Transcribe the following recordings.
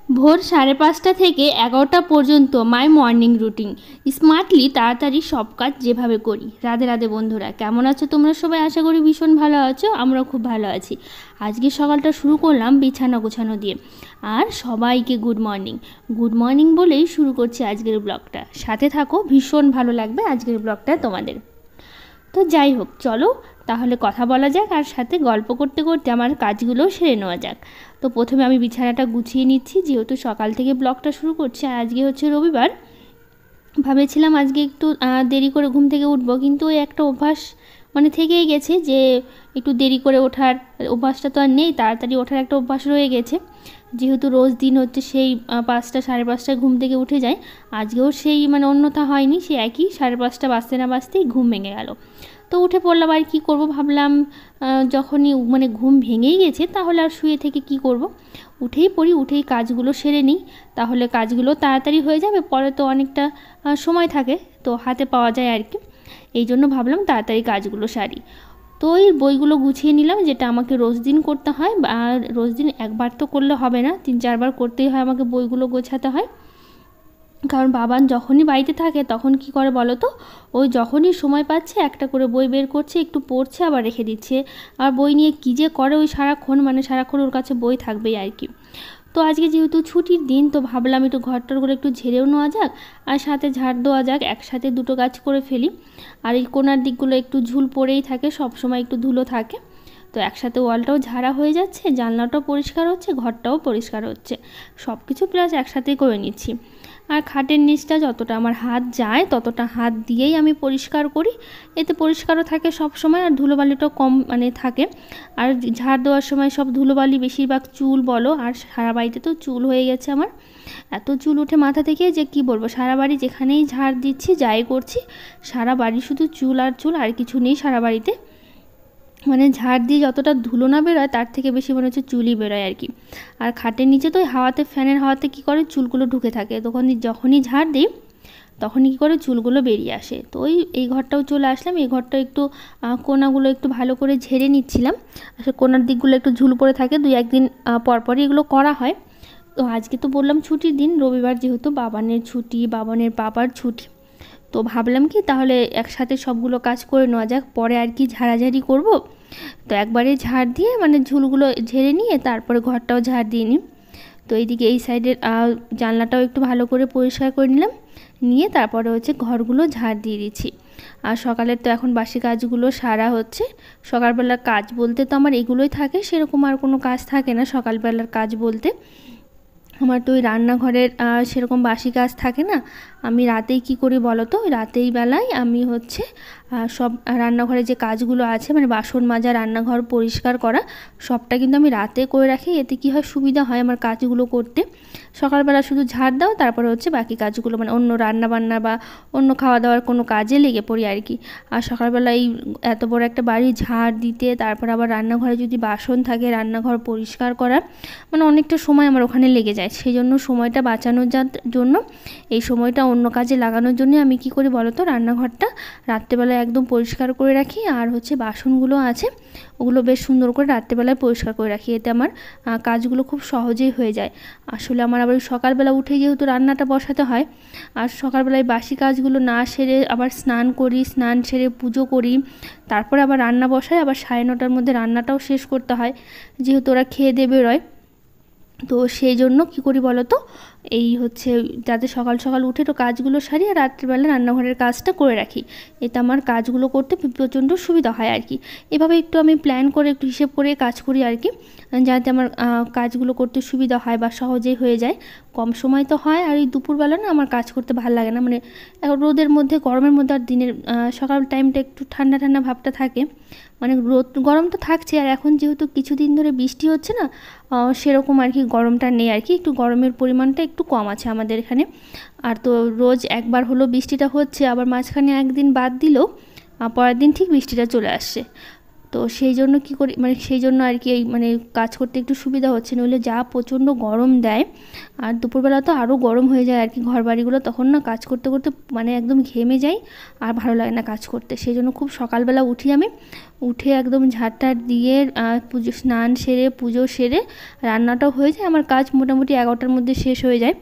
ভোর 5:30 থেকে 11টা পর্যন্ত মাই মর্নিং রুটিন। স্মার্টলি তাড়াতাড়ি সব কাজ যেভাবে করি। রাধে রাধে বন্ধুরা, কেমন আছো তোমরা সবাই? আশা করি ভীষণ ভালো আছো, আমরাও খুব ভালো আছি। আজকে সকালটা শুরু করলাম বিছানা গোছানো দিয়ে। আর সবাইকে গুড মর্নিং। গুড মর্নিং বলেই শুরু করছি আজকের ব্লগটা। সাথে থাকো, ভীষণ ভালো লাগবে আজকের ব্লগটা তোমাদের। তো যাই হোক, চলো তাহলে কথা বলা যাক আর সাথে গল্প করতে করতে আমার কাজগুলো সেরে নেওয়া যাক। তো প্রথমে আমি বিছানাটা গুছিয়ে নিচ্ছি, যেহেতু সকাল থেকে ব্লগটা শুরু করছি আর আজকে হচ্ছে রবিবার। ভেবেছিলাম আজকে একটু দেরি করে ঘুম থেকে উঠবো, কিন্তু ওই একটা অভ্যাস থেকেই গেছে যে একটু দেরি করে ওঠার অভ্যাসটা তো আর নেই, তাড়াতাড়ি ওঠার একটা অভ্যাস রয়ে গেছে। যেহেতু রোজ দিন হচ্ছে সেই 5টা 5:30টায় ঘুম থেকে উঠে যায়, আজকেও সেই অন্যথা হয়নি, সে একই 5:30 বাজতে না বাজতেই ঘুম ভেঙে গেল। তো উঠে পড়লাম, আর কী করবো ভাবলাম, যখনই ঘুম ভেঙেই গেছে তাহলে আর শুয়ে থেকে কি করব, উঠেই পড়ি, উঠেই কাজগুলো সেরে নিই, তাহলে কাজগুলো তাড়াতাড়ি হয়ে যাবে, পরে তো অনেকটা সময় থাকে তো হাতে পাওয়া যায় আর কি। এই জন্য ভাবলাম তাড়াতাড়ি কাজগুলো সারি। তো ওই বইগুলো গুছিয়ে নিলাম, যেটা আমাকে রোজ দিন করতে হয়, আর রোজ দিন একবার তো করলে হবে না, 3-4বার করতেই হয় আমাকে, বইগুলো গোছাতে হয়। কারণ বাবান যখনই বাড়িতে থাকে তখন কি করে বলো তো, ওই যখনই সময় পাচ্ছে একটা করে বই বের করছে, একটু পড়ছে আবার রেখে দিচ্ছে, আর বই নিয়ে কী যে করে ওই সারাক্ষণ, সারাক্ষণ ওর কাছে বই থাকবেই আর কি। তো আজকে যেহেতু ছুটির দিন, তো ভাবলাম একটু ঘরটার করে একটু ঝেড়েও নেওয়া যাক আর সাথে ঝাড় দেওয়া যাক, একসাথে দুটো কাজ করে ফেলি। আর এই কোণার দিকগুলো একটু ঝুল পড়েই থাকে, সব সময় একটু ধুলো থাকে, তো একসাথে ওয়ালটাও ঝাড়া হয়ে যাচ্ছে, জানলাটাও পরিষ্কার হচ্ছে, ঘরটাও পরিষ্কার হচ্ছে, সব কিছু প্লাস একসাথেই করে নিচ্ছি। আর খাটের নিচটা যতটা আমার হাত যায় ততটা হাত দিয়েই আমি পরিষ্কার করি, এতে পরিষ্কারও থাকে সব সময়, আর ধুলোবালিটাও কম থাকে। আর ঝাড় দেওয়ার সময় সব ধুলোবালি বেশিরভাগ চুল বলো, আর সারা বাড়িতে তো চুল হয়ে গেছে আমার, এত চুল উঠে মাথা থেকে যে কি বলবো, সারা বাড়ি যেখানেই ঝাড় দিচ্ছি যাই করছি, সারা বাড়ি শুধু চুল আর চুল, আর কিছু নেই সারা বাড়িতে। ঝাড় দিয়ে যতটা ধুলো না বেরোয় তার থেকে বেশি মনে হচ্ছে চুলই বেরোয় আর কি। আর খাটের নিচে তো ওই হাওয়াতে, ফ্যানের হাওয়াতে কী করে চুলগুলো ঢুকে থাকে, তখন যখনই ঝাড় দিই তখনই কী করে চুলগুলো বেরিয়ে আসে। তো এই ঘরটাও চলে আসলাম, এই ঘরটা একটু কোনাগুলো একটু ভালো করে ঝেড়ে নিচ্ছিলাম, আসলে কোনার দিকগুলো একটু ঝুল পড়ে থাকে, 2-1 দিন পরপরই এগুলো করা হয়। তো আজকে তো বললাম ছুটির দিন, রবিবার যেহেতু বাবানের ছুটি, বাবানের বাবার ছুটি, তো ভাবলাম কি তাহলে একসাথে সবগুলো কাজ করে নেওয়া যাক, পরে আর কি ঝাড়াঝাড়ি করব, তো একবারে ঝাড় দিয়ে ঝুলগুলো ঝেড়ে নিয়ে তারপরে ঘরটাও ঝাড় দিয়ে নিই। তো এইদিকে এই সাইডের জানলাটাও একটু ভালো করে পরিষ্কার করে নিলাম, নিয়ে তারপরে হচ্ছে ঘরগুলো ঝাড় দিয়ে দিচ্ছি। আর সকালের তো এখন বাসি কাজগুলো সারা হচ্ছে, সকালবেলার কাজ বলতে তো আমার এগুলোই থাকে, সেরকম আর কোনো কাজ থাকে না সকালবেলার কাজ বলতে। আমার তো ওই রান্নাঘরের সেরকম বাসি কাজ থাকে না, আমি রাতেই কি করি বলো তো, রাতেই বেলায় আমি হচ্ছে সব রান্নাঘরে যে কাজগুলো আছে, বাসন মাজা, রান্নাঘর পরিষ্কার করা, সবটা কিন্তু আমি রাতে করে রাখি, এতে কি হয় সুবিধা হয় আমার কাজগুলো করতে। সকালবেলা শুধু ঝাড় দাও, তারপরে হচ্ছে বাকি কাজগুলো অন্য রান্নাবান্না বা অন্য খাওয়া দাওয়ার কোনো কাজে লেগে পড়ি আর কি। আর সকালবেলা এই এত বড় একটা বাড়ি ঝাড় দিতে, তারপর আবার রান্নাঘরে যদি বাসন থাকে রান্নাঘর পরিষ্কার করা, অনেকটা সময় আমার ওখানে লেগে যায়। সেই জন্য সময়টা বাঁচানোর জন্য, এই সময়টা অন্য কাজে লাগানোর জন্য আমি কি করি বলো তো, রান্নাঘরটা রাত্রেবেলায় একদম পরিষ্কার করে রাখি, আর হচ্ছে বাসনগুলো আছে ওগুলো বেশ সুন্দর করে রাত্রেবেলায় পরিষ্কার করে রাখি, এতে আমার কাজগুলো খুব সহজেই হয়ে যায়। আসলে আমার আবার সকালবেলা উঠে যেহেতু রান্নাটা বসাতে হয়, আর সকালবেলায় বাসি কাজগুলো না সেরে আবার স্নান করি, স্নান সেরে পুজো করি, তারপরে আবার রান্না বসাই, আবার 9:30টার মধ্যে রান্নাটাও শেষ করতে হয়, যেহেতু ওরা খেয়ে দিয়ে বেরোয়। তো সেই জন্য কী করি বলো তো, এই হচ্ছে যাতে সকাল সকাল উঠে তো কাজগুলো সারি, আর রাত্রিবেলা রান্নাঘরের কাজটা করে রাখি, এতে আমার কাজগুলো করতে প্রচণ্ড সুবিধা হয় আর কি। এভাবে একটু আমি প্ল্যান করে একটু হিসেব করে কাজ করি আর কি, যাতে আমার কাজগুলো করতে সুবিধা হয় বা সহজেই হয়ে যায়। কম সময় তো হয়, আর এই দুপুরবেলা না আমার কাজ করতে ভালো লাগে না, রোদের মধ্যে, গরমের মধ্যে, আর দিনের সকাল টাইমটা একটু ঠান্ডা ঠান্ডা ভাবটা থাকে, রোদ গরম তো থাকছে, আর এখন যেহেতু কিছুদিন ধরে বৃষ্টি হচ্ছে না, সেরকম আর কি গরমটা নেই আর কি, একটু গরমের পরিমাণটা একটু কম আছে আমাদের এখানে। আর তো রোজ একবার হলো বৃষ্টিটা হচ্ছে, আবার মাঝখানে একদিন বাদ দিলেও পরের দিন ঠিক বৃষ্টিটা চলে আসছে। তো সেই জন্য কী করি, মানে সেই জন্য আর কি এই মানে কাজ করতে একটু সুবিধা হচ্ছে, নইলে যা প্রচণ্ড গরম দেয়, আর দুপুরবেলা তো আরও গরম হয়ে যায় আর কি ঘর বাড়িগুলো, তখন না কাজ করতে করতে মানে একদম ঘেমে যাই, আর ভালো লাগে না কাজ করতে। সেই জন্য খুব সকালবেলা উঠি আমি, উঠে একদম ঝাড়টার দিয়ে পুজো স্নান সেরে পুজো সেরে রান্নাটাও হয়ে যায়, আমার কাজ মোটামুটি 11টার মধ্যে শেষ হয়ে যায়।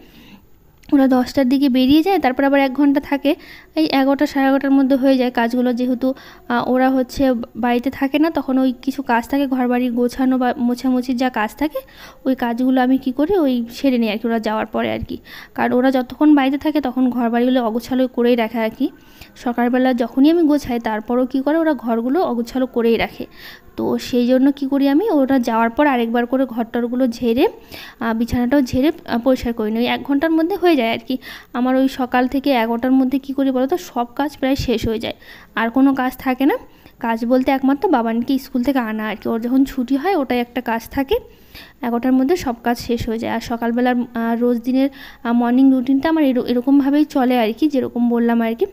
ওরা 10টার দিকে বেরিয়ে যায়, তারপর আবার 1 ঘন্টা থাকে, এই 11টা সাড়ে 11টার মধ্যে হয়ে যায় কাজগুলো। যেহেতু ওরা হচ্ছে বাড়িতে থাকে না, তখন ওই কিছু কাজ থাকে ঘর বাড়ি গোছানো বা মোছামুছির যা কাজ থাকে, ওই কাজগুলো আমি কি করি ওই সেরে নিই আর কি ওরা যাওয়ার পরে আর কি। কারণ ওরা যতক্ষণ বাড়িতে থাকে তখন ঘর বাড়িগুলো অগোছালো করেই রাখে আর কি। সকালবেলা যখনই আমি গোছাই তারপরও কী করে ওরা ঘরগুলো অগোছালো করেই রাখে। তো সেই জন্য কী করি আমি, ওরা যাওয়ার পর আরেকবার করে ঘরটরগুলো ঝেড়ে বিছানাটাও ঝেড়ে পরিষ্কার করে নিই। 1 ঘন্টার মধ্যে হয়ে যায় আর কি আমার। ওই সকাল থেকে 11টার মধ্যে কী করি বলো তো, সব কাজ প্রায় শেষ হয়ে যায়, আর কোনো কাজ থাকে না। কাজ বলতে একমাত্র বাবানকে স্কুল থেকে আনা আর কি, ওর যখন ছুটি হয় ওটাই একটা কাজ থাকে। 11টার মধ্যে সব কাজ শেষ হয়ে যায়। আর সকালবেলার রোজ দিনের মর্নিং রুটিনটা আমার এরকমভাবেই চলে আর কি, যেরকম বললাম আর কি।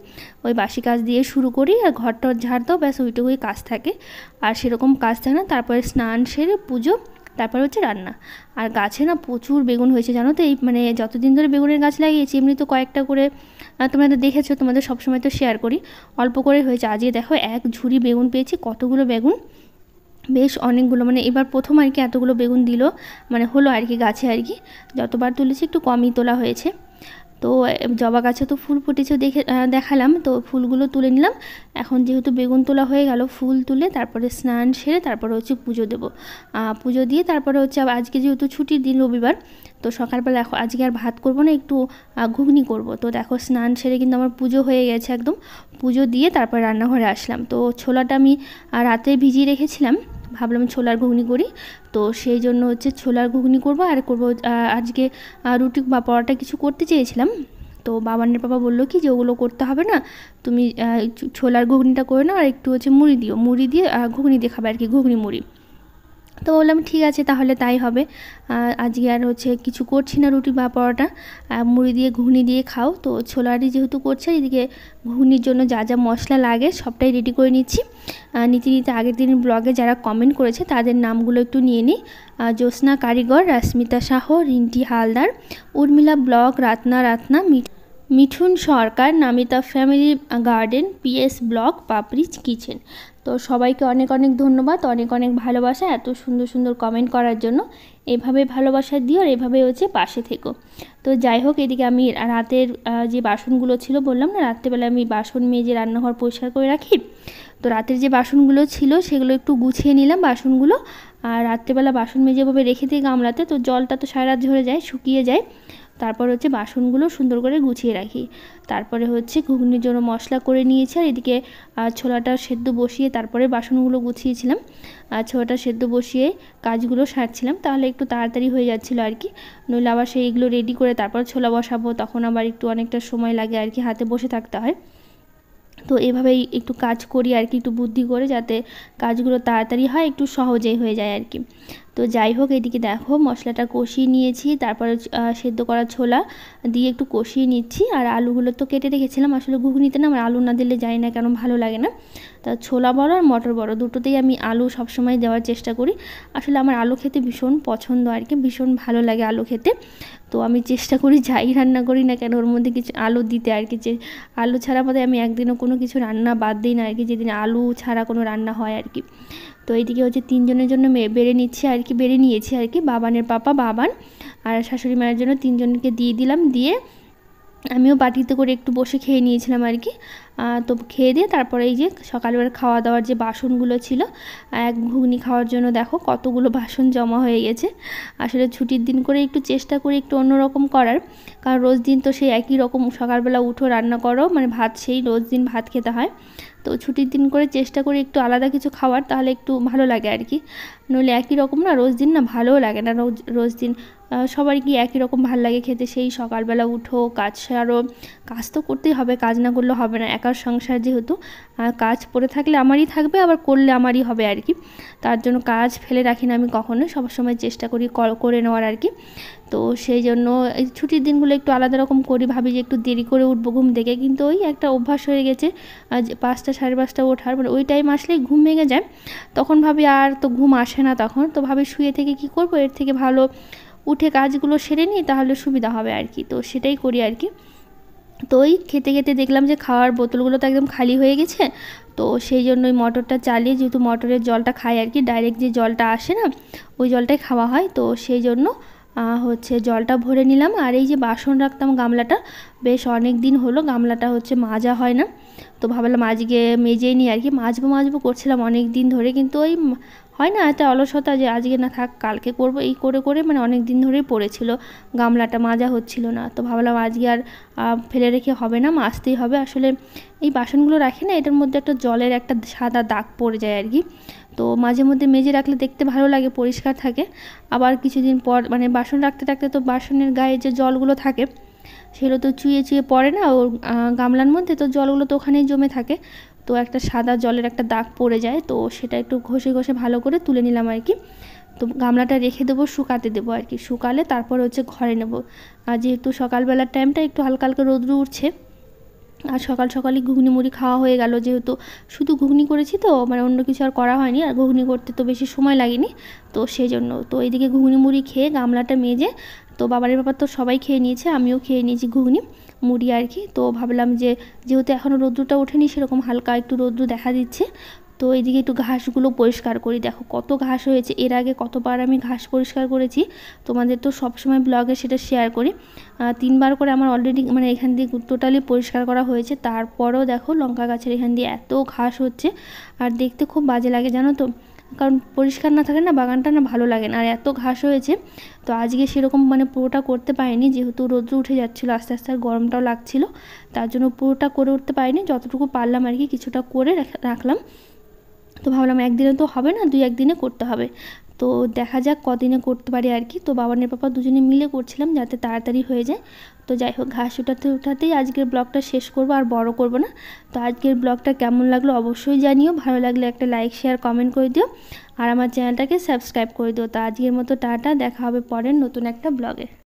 ওই বাসি কাজ দিয়ে শুরু করি, আর ঘরটা ঝাড় দাও, ব্যাস ওইটুকুই কাজ থাকে, আর সেরকম কাজ থাকে না। তারপরে স্নান সেরে পুজো, তারপর হচ্ছে রান্না। আর গাছে না প্রচুর বেগুন হয়েছে জানো তো, এই মানে যতদিন ধরে বেগুনের গাছ লাগিয়েছি, এমনি তো কয়েকটা করে তোমরা তো দেখেছো, তোমাদের সবসময় তো শেয়ার করি, অল্প করে হয়েছে। আজকে দেখো 1 ঝুড়ি বেগুন পেয়েছি, কতগুলো বেগুন, বেশ অনেকগুলো, মানে এবার প্রথম আর কি এতগুলো বেগুন দিল, মানে হলো আর কি গাছে আর কি। যতবার তুলেছি একটু কমই তোলা হয়েছে। তো জবা গাছে তো ফুল ফুটেছে দেখালাম, তো ফুলগুলো তুলে নিলাম। এখন যেহেতু বেগুন তোলা হয়ে গেল, ফুল তুলে তারপরে স্নান সেরে তারপরে হচ্ছে পুজো দেবো। পুজো দিয়ে তারপরে হচ্ছে আজকে যেহেতু ছুটির দিন রবিবার, তো সকালবেলা আজকে আর ভাত করব না, একটু ঘুগনি করব। তো দেখো স্নান সেরে কিন্তু আমার পুজো হয়ে গেছে একদম। পুজো দিয়ে তারপর রান্নাঘরে আসলাম। তো ছোলাটা আমি রাতে ভিজিয়ে রেখেছিলাম, ভাবলাম ছোলার ঘুগনি করি, তো সেই জন্য হচ্ছে ছোলার ঘুগনি করব। আর করব আজকে রুটি বা পরোটা কিছু করতে চেয়েছিলাম, তো বাবানের বাবা বললো কি যে ওগুলো করতে হবে না, তুমি ছোলার ঘুগনিটা করে নাও, আর একটু হচ্ছে মুড়ি দিও, মুড়ি দিয়ে ঘুগনি দিয়ে খাবে আর কি, ঘুগনি মুড়ি। তো বললাম ঠিক আছে তাহলে তাই হবে, আজকে আর হচ্ছে কিছু করছি না রুটি বা পরোটা, মুড়ি দিয়ে ঘুগনি দিয়ে খাও। তো ছোলারই যেহেতু করছে, এদিকে ঘুগনির জন্য যা যা মশলা লাগে সবটাই রেডি করে নিচ্ছি। নিতে নিতে আগের দিন ব্লগে যারা কমেন্ট করেছে তাদের নামগুলো একটু নিয়ে নিই। Jyotsna Karigar, Rasmita Shah, Rinti Haldar, Urmila blog, Ratna Mithun Sarkar, Namita family garden, PS blog, Papri's kitchen. তো সবাইকে অনেক অনেক ধন্যবাদ, অনেক অনেক ভালোবাসা এত সুন্দর সুন্দর কমেন্ট করার জন্য। এভাবে ভালোবাসা দিও, আর এভাবে হচ্ছে পাশে থেকো। তো যাই হোক, এদিকে আমি রাতের যে বাসনগুলো ছিল, বললাম না রাত্রেবেলা আমি বাসন মেজে রান্নাঘর পরিষ্কার করে রাখি, তো রাতের যে বাসনগুলো ছিল সেগুলো একটু গুছিয়ে নিলাম বাসনগুলো। আর রাত্রেবেলা বাসন মেজেভাবে রেখে দিই গামলাতে, তো জলটা তো সারা রাত ঝরে যায়, শুকিয়ে যায়। তারপর হচ্ছে বাসনগুলো সুন্দর করে গুছিয়ে রাখি। তারপরে হচ্ছে ঘুগনির জন্য মশলা করে নিয়েছি, আর এদিকে ছোলাটা সেদ্ধ বসিয়ে তারপরে বাসনগুলো গুছিয়েছিলাম। আর ছোলাটা সেদ্ধ বসিয়ে কাজগুলো সারছিলাম, তাহলে একটু তাড়াতাড়ি হয়ে যাচ্ছিলো আর কি। নইলে আবার সেইগুলো রেডি করে তারপর ছোলা বসাবো, তখন আবার একটু অনেকটা সময় লাগে আর কি, হাতে বসে থাকতে হয়। তো এভাবেই একটু কাজ করি আর কি, একটু বুদ্ধি করে, যাতে কাজগুলো তাড়াতাড়ি হয়, একটু সহজেই হয়ে যায় আর কি। তো যাই হোক, এদিকে দেখো মশলাটা কষিয়ে নিয়েছি, তারপরে সেদ্ধ করা ছোলা দিয়ে একটু কষিয়ে নিচ্ছি। আর আলুগুলো তো কেটে রেখেছিলাম, আসলে ঘুগনিতে না আমার আলু না দিলে জানি না কেন ভালো লাগে না। তা ছোলা বড় আর মটর বড় দুটোতেই আমি আলু সবসময় দেওয়ার চেষ্টা করি। আসলে আমার আলু খেতে ভীষণ পছন্দ আর কি, ভীষণ ভালো লাগে আলু খেতে। তো আমি চেষ্টা করি যাই রান্না করি না কেন ওর মধ্যে কিছু আলু দিতে আর কি, যে আলু ছাড়া বোধ হয় আমি একদিনও কোনো কিছু রান্না বাদ দিই না আর কি, যেদিন আলু ছাড়া কোনো রান্না হয় আর কি। তো এইদিকে হচ্ছে 3 জনের জন্য বেড়ে নিচ্ছি আর কি, বেড়ে নিয়েছি আর কি, বাবানের পাপা, বাবান আর শাশুড়ি মায়ের জন্য 3 জনকে দিয়ে দিলাম। দিয়ে আমিও বাটিতে করে একটু বসে খেয়ে নিয়েছিলাম আর কি। তো খেয়ে দিয়ে তারপরে এই যে সকালবেলা খাওয়া দাওয়ার যে বাসনগুলো ছিল, এক ঘুগনি খাওয়ার জন্য দেখো কতগুলো বাসন জমা হয়ে গেছে। আসলে ছুটির দিন করে একটু চেষ্টা করি একটু অন্যরকম করার, কারণ রোজ দিন তো সেই একই রকম, সকালবেলা উঠো রান্না করো, মানে ভাত সেই রোজ দিন ভাত খেতে হয়। তো ছুটির দিন করে চেষ্টা করি একটু আলাদা কিছু খাওয়ার, তাহলে একটু ভালো লাগে আর কি। নইলে একই রকম না রোজ দিন না ভালোও লাগে না, রোজ দিন সবারই কি একই রকম ভাল লাগে খেতে? সেই সকালবেলা উঠো, কাজ সারো, কাজ তো করতেই হবে, কাজ না করলে হবে না, একার সংসার যেহেতু কাজ পড়ে থাকলে আমারই থাকবে, আবার করলে আমারই হবে আর কি। তার জন্য কাজ ফেলে রাখি না আমি কখনোই, সবসময় চেষ্টা করি করে নেওয়ার আর কি। তো সেই জন্য এই ছুটির দিনগুলো একটু আলাদা রকম করি, ভাবি যে একটু দেরি করে উঠবো ঘুম থেকে, কিন্তু ওই একটা অভ্যাস হয়ে গেছে 5টা 5:30 ওঠার, মানে ওই টাইম আসলেই ঘুম ভেঙে যায়। তখন ভাবি আর তো ঘুম আসে না, তখন তো ভাবি শুয়ে থেকে কি করব, এর থেকে ভালো উঠে কাজগুলো সেরে নিই, তাহলে সুবিধা হবে আর কি। তো সেটাই করি আর কি। তো ওই খেতে খেতে দেখলাম যে খাওয়ার বোতলগুলো তো একদম খালি হয়ে গেছে। তো সেই জন্য ওই মটরটা চালিয়ে, যেহেতু মটরের জলটা খাই আর কি, ডাইরেক্ট যে জলটা আসে না ওই জলটাই খাওয়া হয়, তো সেই জন্য হচ্ছে জলটা ভরে নিলাম। আর এই যে বাসন রাখতাম গামলাটা, বেশ অনেক দিন হলো গামলাটা হচ্ছে মাজা হয় না, তো ভাবলাম আজকে মেজেই নিই আর কি। মাজবো করছিলাম অনেক দিন ধরে, কিন্তু ওই হয় না একটা অলসতা যে আজকে না থাক কালকে করব, এই করে করে মানে অনেক দিন ধরেই পড়েছিল, গামলাটা মাজা হচ্ছিল না। তো ভাবলাম আজকে আর ফেলে রেখে হবে না, মাজতেই হবে। আসলে এই বাসনগুলো রাখি না, এটার মধ্যে একটা জলের একটা সাদা দাগ পড়ে যায় আর কি। তো মাঝে মধ্যে মেজে রাখলে দেখতে ভালো লাগে, পরিষ্কার থাকে। আবার কিছুদিন পর মানে বাসন রাখতে রাখতে তো বাসনের গায়ে যে জলগুলো থাকে সেগুলো তো চুয়ে চুয়ে পড়ে না ওর গামলার মধ্যে, তো জলগুলো তো ওখানেই জমে থাকে, তো একটা সাদা জলের একটা দাগ পড়ে যায়। তো সেটা একটু ঘষে ঘষে ভালো করে তুলে নিলাম আর কি। তো গামলাটা রেখে দেবো, শুকাতে দেবো আর কি, শুকালে তারপর হচ্ছে ঘরে নেব। আর যেহেতু সকালবেলার টাইমটা একটু হালকা হালকা রোদ্র উঠছে, আর সকাল সকালই ঘুগনি মুড়ি খাওয়া হয়ে গেল, যেহেতু শুধু ঘুগনি করেছি তো মানে অন্য কিছু আর করা হয়নি, আর ঘুগনি করতে তো বেশি সময় লাগেনি, তো সেই জন্য তো এইদিকে ঘুগনি মুড়ি খেয়ে গামলাটা মেজে, তো বাবারের ব্যাপার তো সবাই খেয়ে নিয়েছে, আমিও খেয়ে নিয়েছি ঘুগনি মুড়ি আর কি। তো ভাবলাম যে যেহেতু এখনও রৌদ্রটা ওঠেনি সেরকম, হালকা একটু রৌদ্র দেখা দিচ্ছে, তো এইদিকে একটু ঘাসগুলো পরিষ্কার করি। দেখো কত ঘাস হয়েছে, এর আগে কতবার আমি ঘাস পরিষ্কার করেছি, তোমাদের তো সবসময় ব্লগে সেটা শেয়ার করি। 3বার করে আমার অলরেডি মানে এখান দিয়ে টোটালি পরিষ্কার করা হয়েছে। তারপরেও দেখো লঙ্কা গাছের এখান দিয়ে এত ঘাস হচ্ছে, আর দেখতে খুব বাজে লাগে জানো তো, কারণ পরিষ্কার না থাকলে না বাগানটা না ভালো লাগে না, আর এত ঘাস হয়েছে। তো আজকে সেরকম মানে পুরোটা করতে পারিনি, যেহেতু রোদ্র উঠে যাচ্ছিলো আস্তে আস্তে, আর গরমটাও লাগছিল, তার জন্য পুরোটা করে উঠতে পারিনি, যতটুকু পারলাম আর কি কিছুটা করে রাখলাম। তো ভাবলাম একদিনে তো হবে না, 2-1 দিনে করতে হবে, তো দেখা যাক কদিনে করতে পারি আর কি। তো বাবানের পাপা দুজনে মিলে করছিলাম যাতে তাড়াতাড়ি হয়ে যায়। তো যাই হোক, ঘাস উঠাতেই আজকের ব্লগটা শেষ করব, আর বড় করব না। তো আজকের ব্লগটা কেমন লাগলো অবশ্যই জানিও, ভালো লাগলে একটা লাইক শেয়ার কমেন্ট করে দিও, আর আমার চ্যানেলটাকে সাবস্ক্রাইব করে দিও। তো আজকের মতো টাটা, দেখা হবে পরের নতুন একটা ব্লগে।